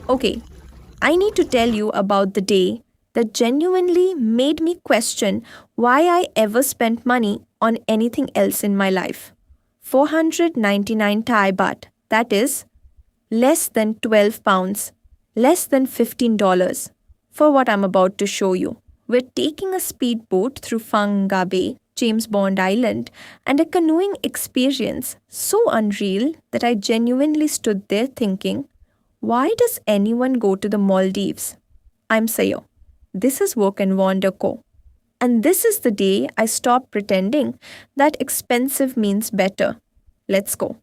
Okay, I need to tell you about the day that genuinely made me question why I ever spent money on anything else in my life. 499 Thai Baht, that is, less than 12 pounds, less than $15 for what I'm about to show you. We're taking a speedboat through Phang Bay, James Bond Island, and a canoeing experience so unreal that I genuinely stood there thinking, why does anyone go to the Maldives? I'm Sayo. This is Work and Wander Co. And this is the day I stopped pretending that expensive means better. Let's go.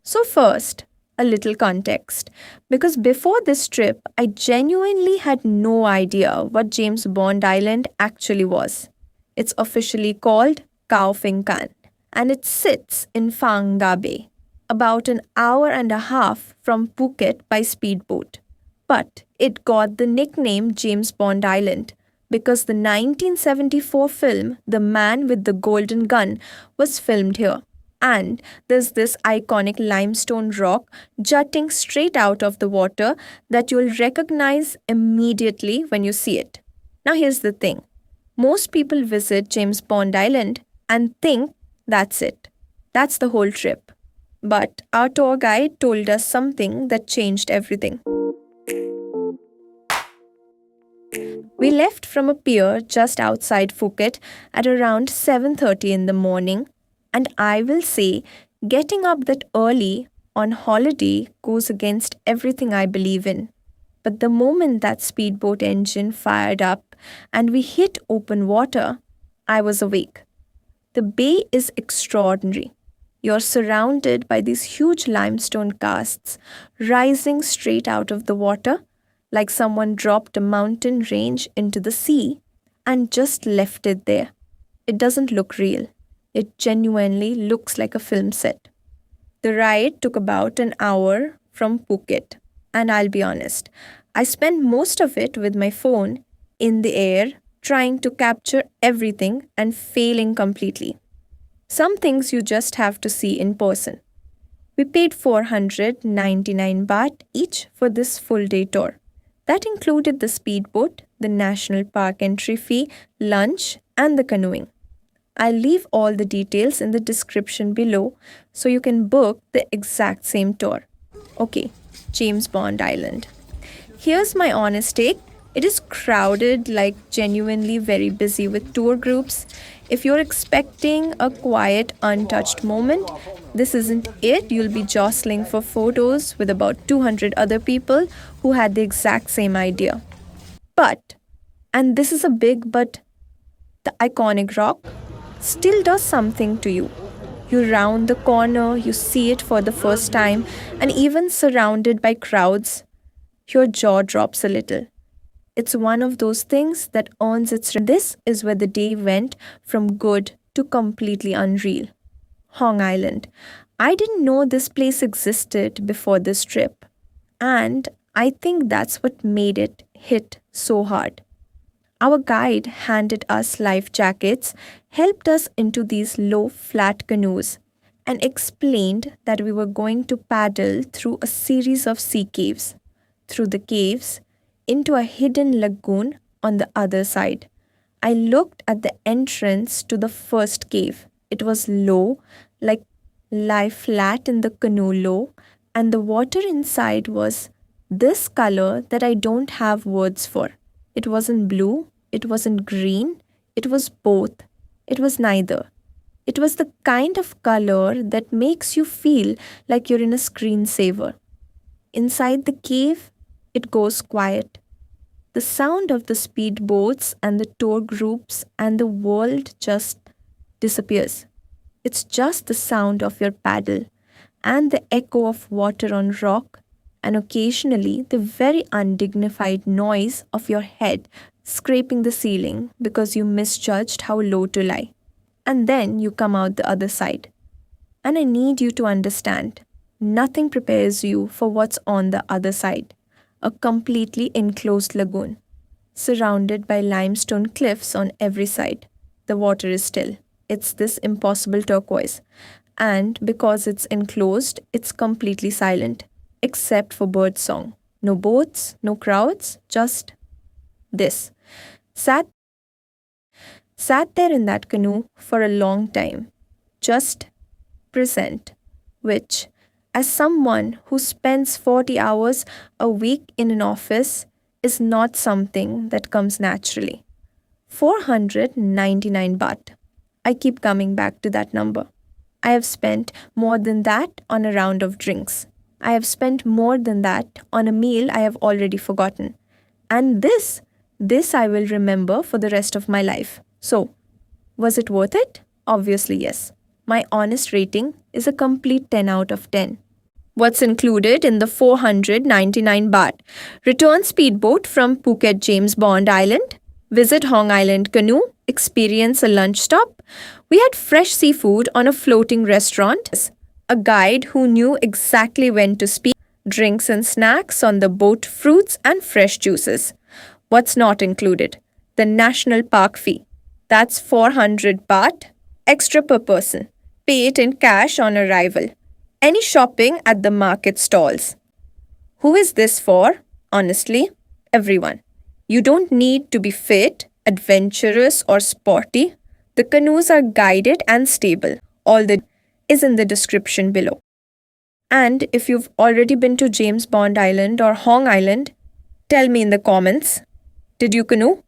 So, first, a little context. Because before this trip, I genuinely had no idea what James Bond Island actually was. It's officially called Khao Phing, and it sits in Phang Bay, about an hour and a half from Phuket by speedboat. But it got the nickname James Bond Island because the 1974 film The Man with the Golden Gun was filmed here. And there's this iconic limestone rock jutting straight out of the water that you'll recognize immediately when you see it. Now, here's the thing, most people visit James Bond Island and think that's it. That's the whole trip. But our tour guide told us something that changed everything. We left from a pier just outside Phuket at around 7:30 in the morning, and I will say getting up that early on holiday goes against everything I believe in. But the moment that speedboat engine fired up and we hit open water, I was awake. The bay is extraordinary. You're surrounded by these huge limestone casts rising straight out of the water, like someone dropped a mountain range into the sea and just left it there. It doesn't look real. It genuinely looks like a film set. The ride took about an hour from Phuket, and I'll be honest, I spent most of it with my phone in the air trying to capture everything and failing completely. Some things you just have to see in person. We paid 499 baht each for this full day tour. That included the speedboat, the national park entry fee, lunch, and the canoeing. I'll leave all the details in the description below so you can book the exact same tour. Okay, James Bond Island. Here's my honest take. It is crowded, like genuinely very busy with tour groups. If you're expecting a quiet, untouched moment, this isn't it. You'll be jostling for photos with about 200 other people who had the exact same idea. But, and this is a big but, the iconic rock still does something to you. You round the corner, you see it for the first time, and even surrounded by crowds, your jaw drops a little. It's one of those things that earns its. This is where the day went from good to completely unreal. Hong Island. I didn't know this place existed before this trip, and I think that's what made it hit so hard. Our guide handed us life jackets, helped us into these low, flat canoes, and explained that we were going to paddle through a series of sea caves. Through the caves, into a hidden lagoon on the other side. I looked at the entrance to the first cave. It was low, like lie flat in the canoe low, and the water inside was this color that I don't have words for. It wasn't blue, it wasn't green, it was both. It was neither. It was the kind of color that makes you feel like you're in a screensaver. Inside the cave, it goes quiet. The sound of the speedboats and the tour groups and the world just disappears. It's just the sound of your paddle and the echo of water on rock, and occasionally the very undignified noise of your head scraping the ceiling because you misjudged how low to lie. And then you come out the other side. And I need you to understand, nothing prepares you for what's on the other side. A completely enclosed lagoon, surrounded by limestone cliffs on every side. The water is still. It's this impossible turquoise. And because it's enclosed, it's completely silent, except for bird song. No boats, no crowds, just this. Sat sat there in that canoe for a long time, just present, which, as someone who spends 40 hours a week in an office, is not something that comes naturally. 499 baht. I keep coming back to that number. I have spent more than that on a round of drinks. I have spent more than that on a meal I have already forgotten. And this I will remember for the rest of my life. So, was it worth it? Obviously, yes. My honest rating is a complete 10 out of 10. What's included in the 499 baht? Return speedboat from Phuket James Bond Island, visit Hong Island canoe, experience a lunch stop. We had fresh seafood on a floating restaurant, a guide who knew exactly when to speak, drinks and snacks on the boat, fruits and fresh juices. What's not included? The national park fee. That's 400 baht extra per person. Pay it in cash on arrival. Any shopping at the market stalls. Who is this for? Honestly, everyone. You don't need to be fit, adventurous, or sporty. The canoes are guided and stable. All the is in the description below. And if you've already been to James Bond Island or Hong Island, tell me in the comments. Did you canoe?